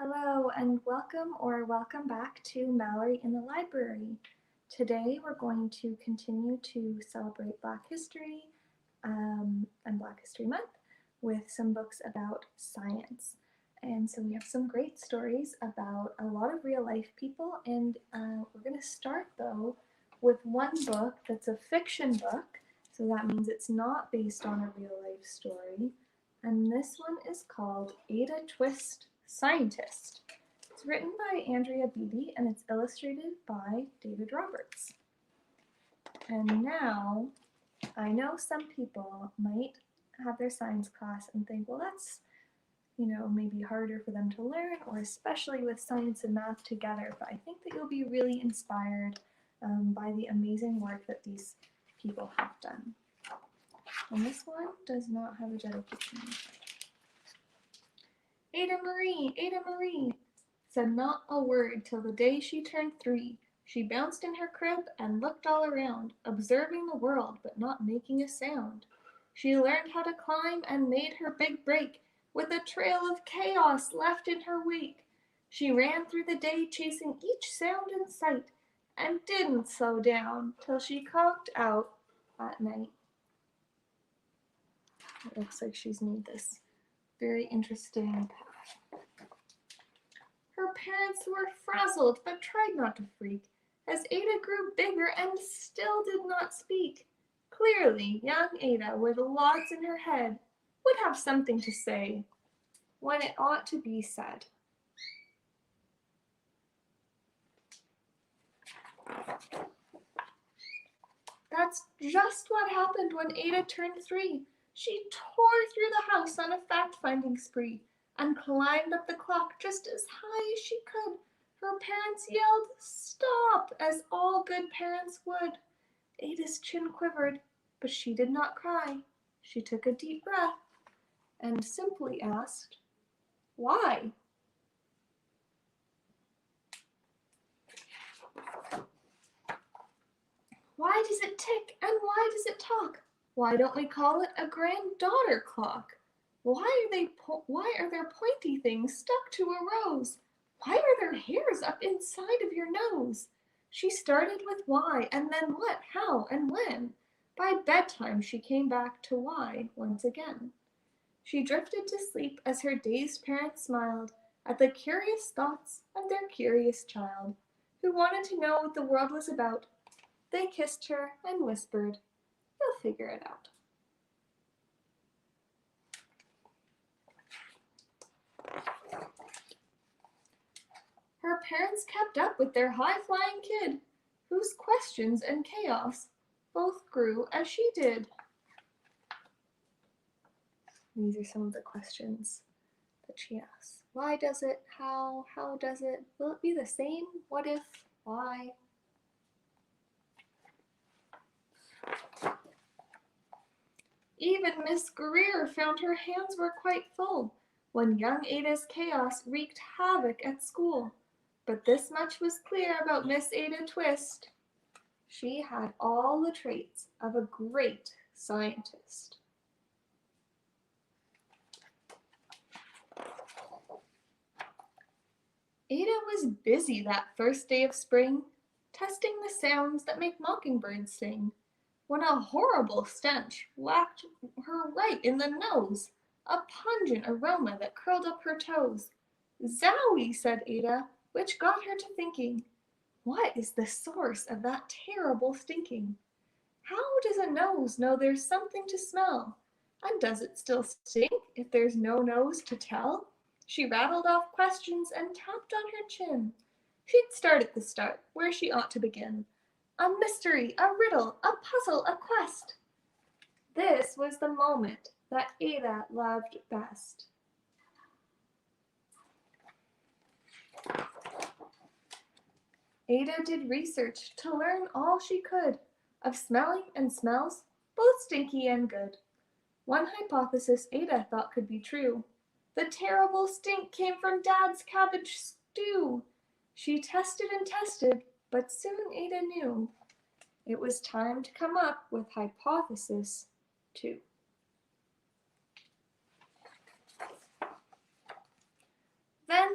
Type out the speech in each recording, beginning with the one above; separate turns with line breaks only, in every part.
Hello and welcome back to Mallory in the Library. Today we're going to continue to celebrate Black History and Black History Month with some books about science. And so we have some great stories about a lot of real life people, and we're going to start though with one book that's a fiction book, so that means it's not based on a real life story. And this one is called Ada Twist, Scientist. It's written by Andrea Beebe and it's illustrated by David Roberts. And now, I know some people might have their science class and think, well, that's, maybe harder for them to learn, or especially with science and math together, but I think that you'll be really inspired by the amazing work that these people have done. And this one does not have a dedication. Ada Marie, said not a word till the day she turned 3. She bounced in her crib and looked all around, observing the world but not making a sound. She learned how to climb and made her big break, with a trail of chaos left in her wake. She ran through the day chasing each sound in sight, and didn't slow down till she conked out at night. It looks like she's made this very interesting path. Her parents were frazzled, but tried not to freak, as Ada grew bigger and still did not speak. Clearly, young Ada, with lots in her head, would have something to say when it ought to be said. That's just what happened when Ada turned 3. She tore through the house on a fact-finding spree and climbed up the clock just as high as she could. Her parents yelled, "Stop!" as all good parents would. Ada's chin quivered, but she did not cry. She took a deep breath and simply asked, "Why?" Why does it tick and why does it talk? Why don't we call it a granddaughter clock? Why are there pointy things stuck to a rose? Why are there hairs up inside of your nose? She started with why, and then what, how, and when. By bedtime she came back to why once again. She drifted to sleep as her dazed parents smiled at the curious thoughts of their curious child, who wanted to know what the world was about. They kissed her and whispered, "You'll figure it out." Her parents kept up with their high-flying kid, whose questions and chaos both grew as she did. These are some of the questions that she asks. Why does it? How? How does it? Will it be the same? What if? Why? Even Miss Greer found her hands were quite full when young Ada's chaos wreaked havoc at school. But this much was clear about Miss Ada Twist. She had all the traits of a great scientist. Ada was busy that first day of spring, testing the sounds that make mockingbirds sing, when a horrible stench whacked her right in the nose, a pungent aroma that curled up her toes. "Zowie," said Ada, which got her to thinking, what is the source of that terrible stinking? How does a nose know there's something to smell? And does it still stink if there's no nose to tell? She rattled off questions and tapped on her chin. She'd start at the start, where she ought to begin. A mystery, a riddle, a puzzle, a quest. This was the moment that Ada loved best. Ada did research to learn all she could of smelling and smells, both stinky and good. One hypothesis Ada thought could be true. The terrible stink came from Dad's cabbage stew. She tested and tested, but soon Ada knew it was time to come up with hypothesis 2. Then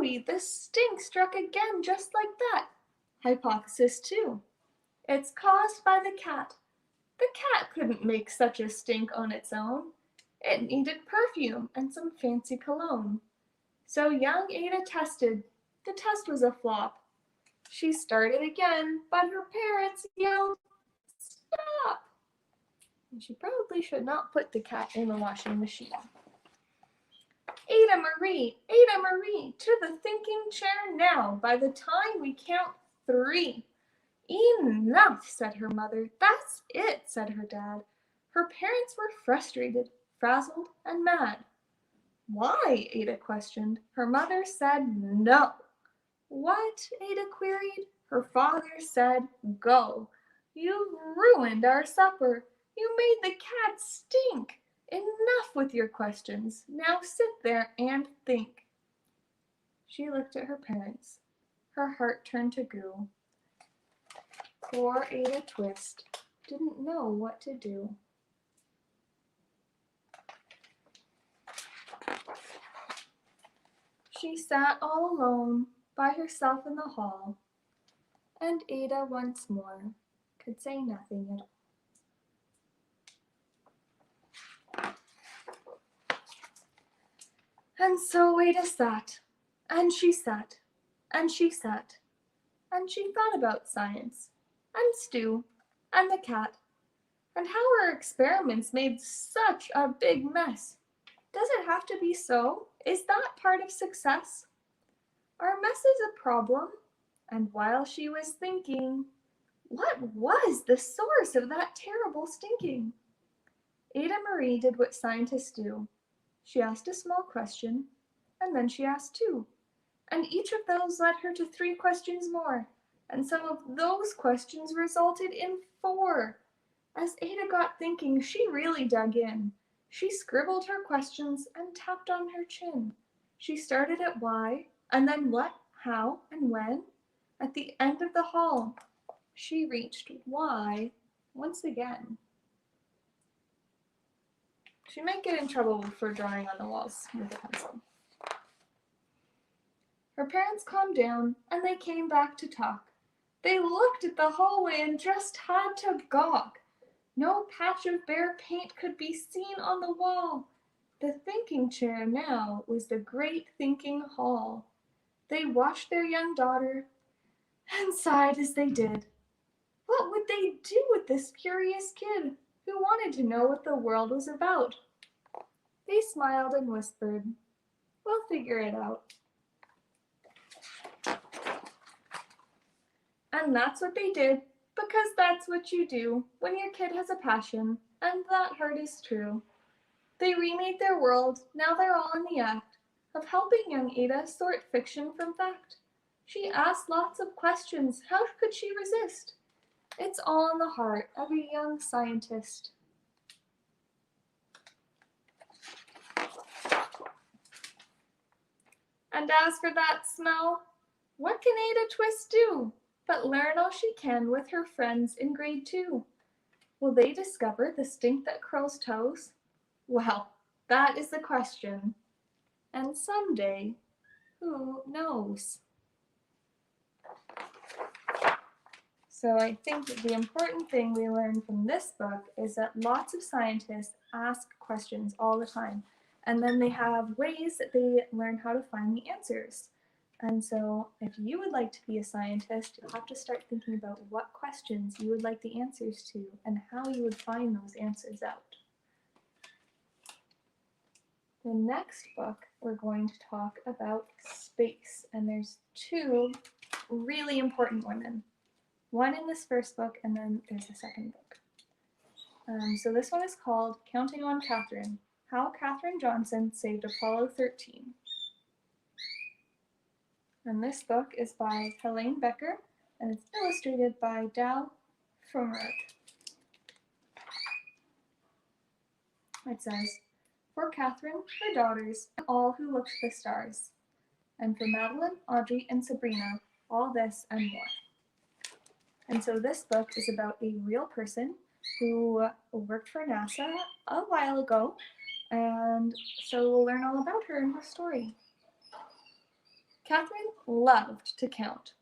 Zoe, the stink struck again just like that. Hypothesis 2. It's caused by the cat. The cat couldn't make such a stink on its own. It needed perfume and some fancy cologne. So young Ada tested. The test was a flop. She started again, but her parents yelled, "Stop!" And she probably should not put the cat in the washing machine. Ada Marie, to the thinking chair now, by the time we count 3. Enough, said her mother. That's it, said her dad. Her parents were frustrated, frazzled, and mad. Why? Ada questioned. Her mother said no. What? Ada queried. Her father said go. You've ruined our supper. You made the cat stink. Enough with your questions. Now sit there and think. She looked at her parents. Her heart turned to goo. Poor Ada Twist didn't know what to do. She sat all alone by herself in the hall, and Ada once more could say nothing at all. And so Ada sat, and she sat, and she sat, and she thought about science, and Stu, and the cat, and how her experiments made such a big mess. Does it have to be so? Is that part of success? Are messes a problem? And while she was thinking, what was the source of that terrible stinking? Ada Marie did what scientists do. She asked a small question, and then she asked 2. And each of those led her to 3 questions more, and some of those questions resulted in 4. As Ada got thinking, she really dug in. She scribbled her questions and tapped on her chin. She started at why, and then what, how, and when. At the end of the hall, she reached why once again. She might get in trouble for drawing on the walls with a pencil. Her parents calmed down, and they came back to talk. They looked at the hallway and just had to gawk. No patch of bare paint could be seen on the wall. The thinking chair now was the great thinking hall. They watched their young daughter and sighed as they did. What would they do with this curious kid who wanted to know what the world was about? They smiled and whispered, "We'll figure it out." And that's what they did, because that's what you do when your kid has a passion, and that hurt is true. They remade their world, now they're all in the act of helping young Ada sort fiction from fact. She asked lots of questions, how could she resist? It's all in the heart of a young scientist. And as for that smell, what can Ada Twist do but learn all she can with her friends in grade 2? Will they discover the stink that curls toes? Well, that is the question. And someday, who knows? So I think that the important thing we learn from this book is that lots of scientists ask questions all the time, and then they have ways that they learn how to find the answers. And so if you would like to be a scientist, you'll have to start thinking about what questions you would like the answers to and how you would find those answers out. The next book, we're going to talk about space, and there's 2 really important women. One in this first book, and then there's a second book. So this one is called Counting on Catherine, How Katherine Johnson Saved Apollo 13. And this book is by Helene Becker, and it's illustrated by Dow Frommerk. It says, for Catherine, her daughters, and all who looked at the stars, and for Madeline, Audrey, and Sabrina, all this and more. And so this book is about a real person who worked for NASA a while ago, and so we'll learn all about her and her story. Catherine loved to count.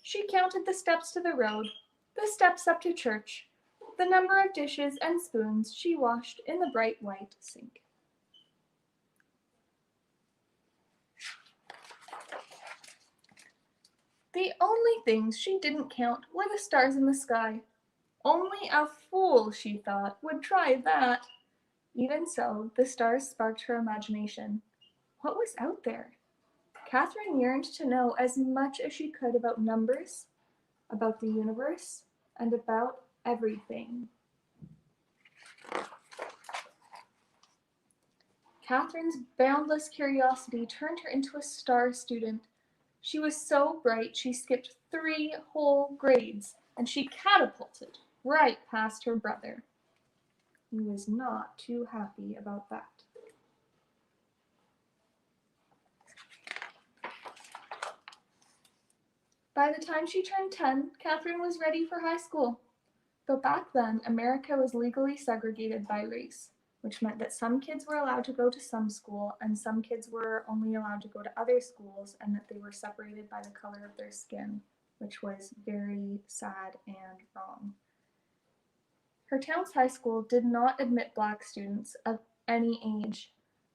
She counted the steps to the road, the steps up to church, the number of dishes and spoons she washed in the bright white sink. The only things she didn't count were the stars in the sky. Only a fool, she thought, would try that. Even so, the stars sparked her imagination. What was out there? Catherine yearned to know as much as she could about numbers, about the universe, and about everything. Catherine's boundless curiosity turned her into a star student. She was so bright she skipped 3 whole grades, and she catapulted right past her brother. He was not too happy about that. By the time she turned 10, Catherine was ready for high school. But back then, America was legally segregated by race, which meant that some kids were allowed to go to some school and some kids were only allowed to go to other schools, and that they were separated by the color of their skin, which was very sad and wrong. Her town's high school did not admit black students of any age.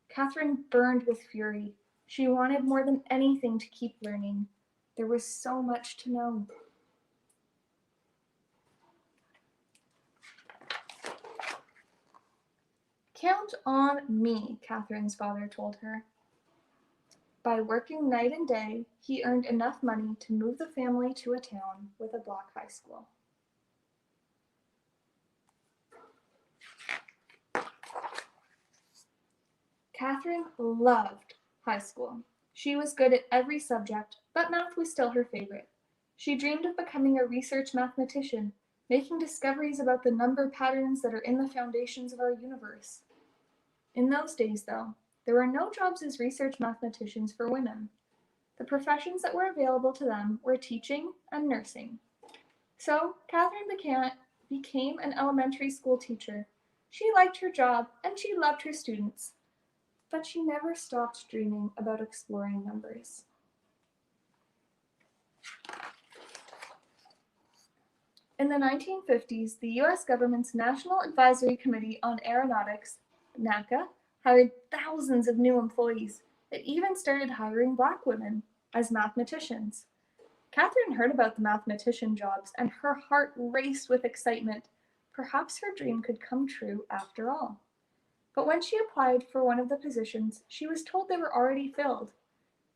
Catherine burned with fury. She wanted more than anything to keep learning. There was so much to know. Count on me, Catherine's father told her. By working night and day, he earned enough money to move the family to a town with a black high school. Catherine loved high school. She was good at every subject, but math was still her favorite. She dreamed of becoming a research mathematician, making discoveries about the number patterns that are in the foundations of our universe. In those days, though, there were no jobs as research mathematicians for women. The professions that were available to them were teaching and nursing. So Catherine became an elementary school teacher. She liked her job and she loved her students, but she never stopped dreaming about exploring numbers. In the 1950s, the U.S. government's National Advisory Committee on Aeronautics, NACA, hired thousands of new employees. It even started hiring black women as mathematicians. Catherine heard about the mathematician jobs, and her heart raced with excitement. Perhaps her dream could come true after all. But when she applied for one of the positions, she was told they were already filled.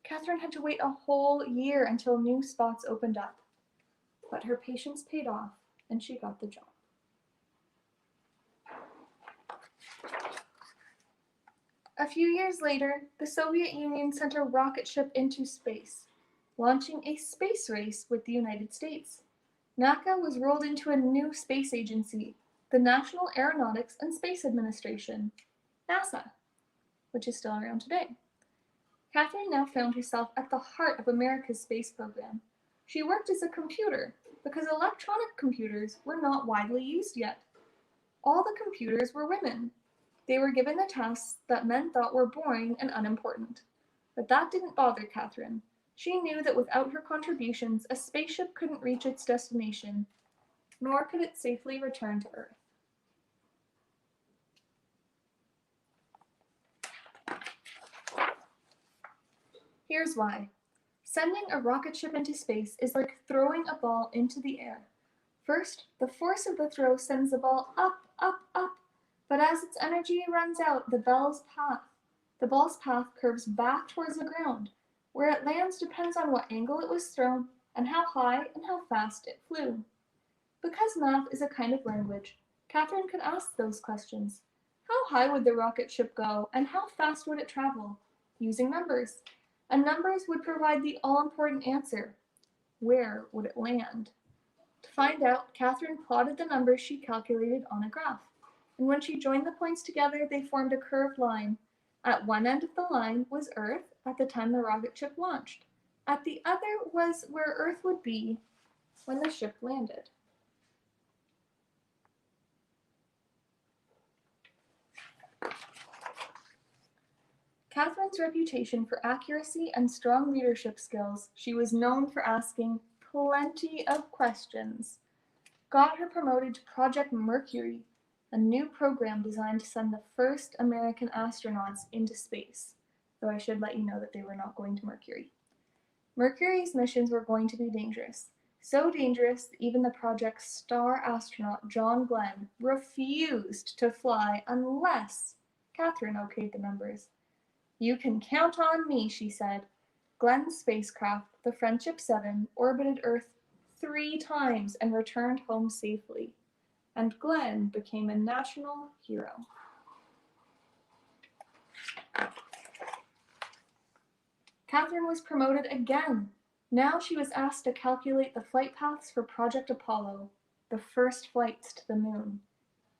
Catherine had to wait a whole year until new spots opened up. But her patience paid off, and she got the job. A few years later, the Soviet Union sent a rocket ship into space, launching a space race with the United States. NACA was rolled into a new space agency, the National Aeronautics and Space Administration, NASA, which is still around today. Catherine now found herself at the heart of America's space program. She worked as a computer because electronic computers were not widely used yet. All the computers were women. They were given the tasks that men thought were boring and unimportant. But that didn't bother Catherine. She knew that without her contributions, a spaceship couldn't reach its destination, nor could it safely return to Earth. Here's why. Sending a rocket ship into space is like throwing a ball into the air. First, the force of the throw sends the ball up, up, up, but as its energy runs out, the ball's path curves back towards the ground. Where it lands depends on what angle it was thrown and how high and how fast it flew. Because math is a kind of language, Catherine could ask those questions. How high would the rocket ship go and how fast would it travel? Using numbers. And numbers would provide the all-important answer. Where would it land? To find out, Catherine plotted the numbers she calculated on a graph. And when she joined the points together, they formed a curved line. At one end of the line was Earth at the time the rocket ship launched. At the other was where Earth would be when the ship landed. Catherine's reputation for accuracy and strong leadership skills, she was known for asking plenty of questions, got her promoted to Project Mercury, a new program designed to send the first American astronauts into space, though I should let you know that they were not going to Mercury. Mercury's missions were going to be dangerous, so dangerous that even the project's star astronaut John Glenn refused to fly unless Catherine okayed the numbers. "You can count on me," she said. Glenn's spacecraft, the Friendship 7, orbited Earth 3 times and returned home safely, and Glenn became a national hero. Catherine was promoted again. Now she was asked to calculate the flight paths for Project Apollo, the first flights to the moon.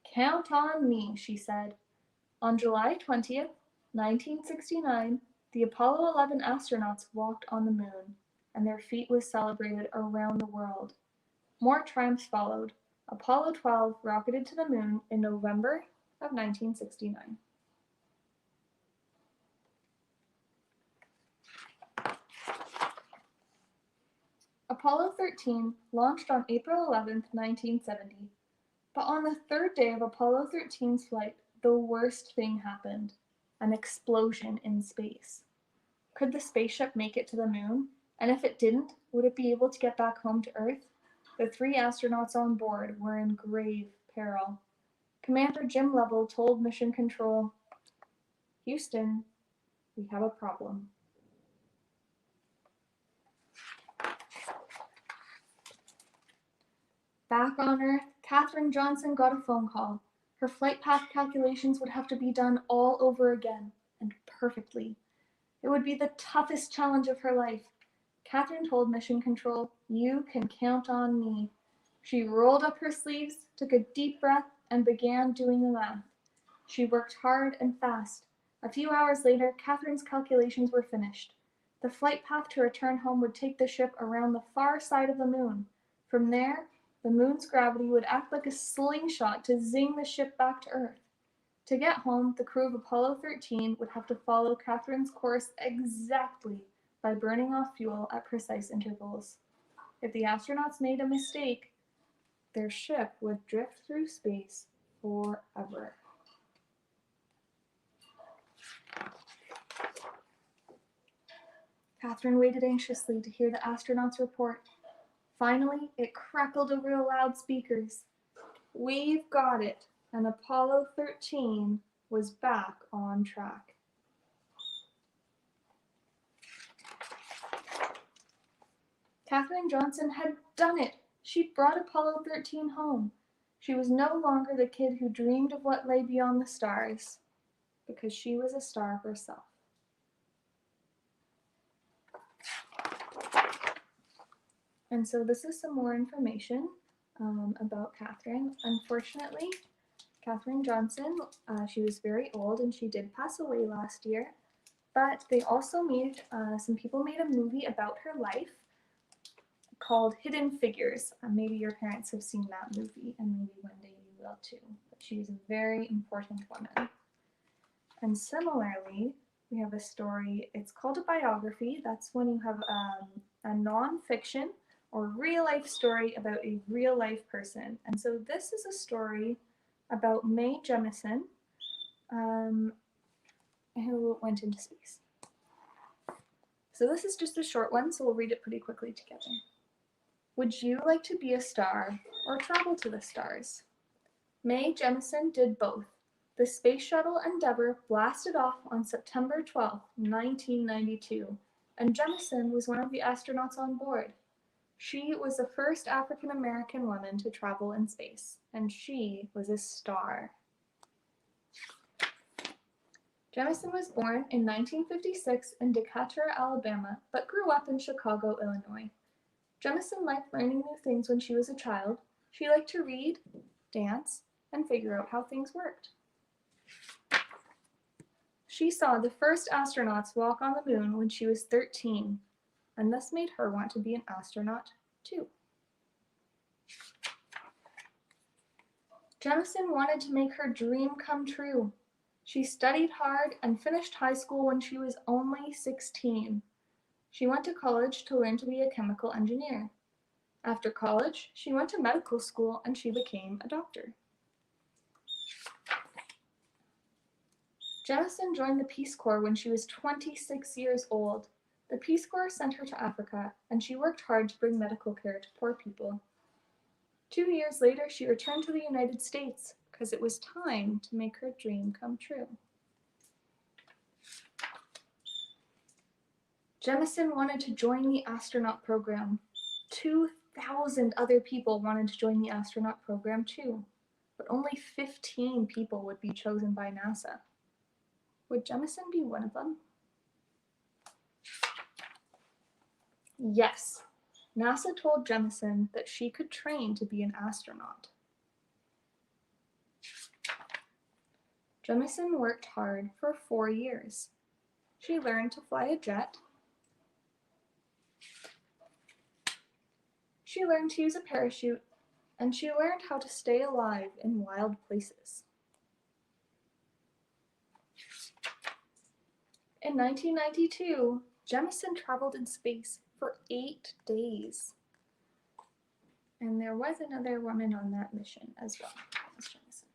"Count on me," she said. On July 20th, 1969, the Apollo 11 astronauts walked on the moon, and their feat was celebrated around the world. More triumphs followed. Apollo 12 rocketed to the moon in November of 1969. Apollo 13 launched on April 11, 1970, but on the third day of Apollo 13's flight, the worst thing happened: an explosion in space. Could the spaceship make it to the moon? And if it didn't, would it be able to get back home to Earth? The 3 astronauts on board were in grave peril. Commander Jim Lovell told Mission Control, "Houston, we have a problem." Back on Earth, Katherine Johnson got a phone call. Her flight path calculations would have to be done all over again, and perfectly. It would be the toughest challenge of her life. Catherine told Mission Control, "You can count on me." She rolled up her sleeves, took a deep breath, and began doing the math. She worked hard and fast. A few hours later, Catherine's calculations were finished. The flight path to return home would take the ship around the far side of the moon. From there, the moon's gravity would act like a slingshot to zing the ship back to Earth. To get home, the crew of Apollo 13 would have to follow Catherine's course exactly by burning off fuel at precise intervals. If the astronauts made a mistake, their ship would drift through space forever. Catherine waited anxiously to hear the astronauts' report. Finally, it crackled over the loudspeakers. "We've got it," and Apollo 13 was back on track. Katherine Johnson had done it. She'd brought Apollo 13 home. She was no longer the kid who dreamed of what lay beyond the stars, because she was a star herself. And so this is some more information about Catherine. Unfortunately, Catherine Johnson, she was very old and she did pass away last year, but they also made, some people made a movie about her life called Hidden Figures. Maybe your parents have seen that movie, and maybe one day you will too. But she's a very important woman. And similarly, we have a story, it's called a biography. That's when you have a non-fiction or real-life story about a real-life person. And so this is a story about Mae Jemison, who went into space. So this is just a short one, so we'll read it pretty quickly together. Would you like to be a star or travel to the stars? Mae Jemison did both. The Space Shuttle Endeavour blasted off on September 12, 1992, and Jemison was one of the astronauts on board. She was the first African-American woman to travel in space, and she was a star. Jemison was born in 1956 in Decatur, Alabama, but grew up in Chicago, Illinois. Jemison liked learning new things when she was a child. She liked to read, dance, and figure out how things worked. She saw the first astronauts walk on the moon when she was 13, and this made her want to be an astronaut too. Jemison wanted to make her dream come true. She studied hard and finished high school when she was only 16. She went to college to learn to be a chemical engineer. After college, she went to medical school and she became a doctor. Jemison joined the Peace Corps when she was 26 years old. The Peace Corps sent her to Africa, and she worked hard to bring medical care to poor people. 2 years later, she returned to the United States because it was time to make her dream come true. Jemison wanted to join the astronaut program. 2,000 other people wanted to join the astronaut program too, but only 15 people would be chosen by NASA. Would Jemison be one of them? Yes. NASA told Jemison that she could train to be an astronaut. Jemison worked hard for 4 years. She learned to fly a jet. She learned to use a parachute, and she learned how to stay alive in wild places. In 1992, Jemison traveled in space for 8 days. And there was another woman on that mission as well as Jemison.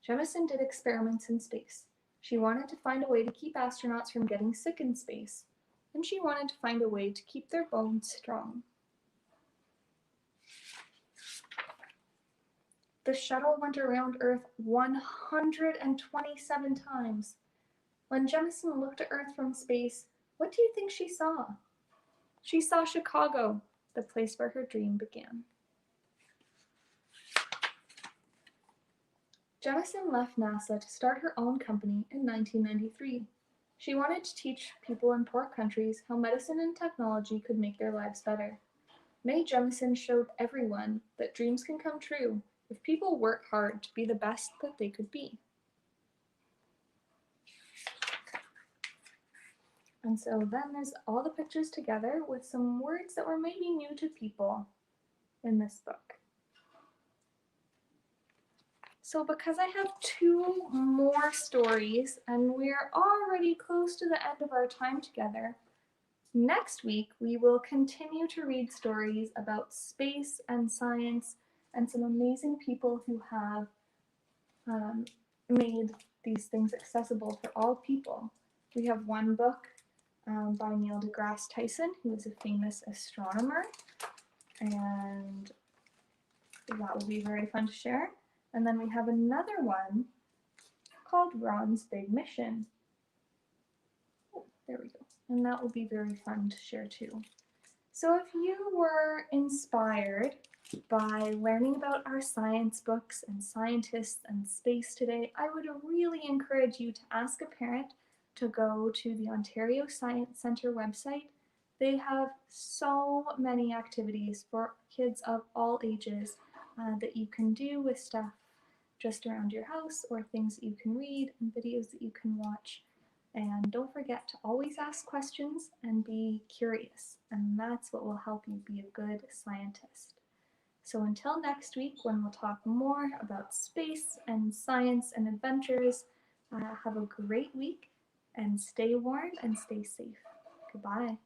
Jemison did experiments in space. She wanted to find a way to keep astronauts from getting sick in space, and she wanted to find a way to keep their bones strong. The shuttle went around Earth 127 times. When Jemison looked at Earth from space, what do you think she saw? She saw Chicago, the place where her dream began. Jemison left NASA to start her own company in 1993. She wanted to teach people in poor countries how medicine and technology could make their lives better. Mae Jemison showed everyone that dreams can come true if people work hard to be the best that they could be. And so then there's all the pictures together with some words that were maybe new to people in this book. So because I have 2 more stories and we're already close to the end of our time together, next week we will continue to read stories about space and science and some amazing people who have made these things accessible for all people. We have one book by Neil deGrasse Tyson, who is a famous astronomer, and that will be very fun to share. And then we have another one called Ron's Big Mission. Oh, there we go. And that will be very fun to share too. So if you were inspired by learning about our science books and scientists and space today, I would really encourage you to ask a parent to go to the Ontario Science Centre website. They have so many activities for kids of all ages that you can do with stuff just around your house, or things that you can read and videos that you can watch. And don't forget to always ask questions and be curious, and that's what will help you be a good scientist. So until next week, when we'll talk more about space and science and adventures, have a great week and stay warm and stay safe. Goodbye.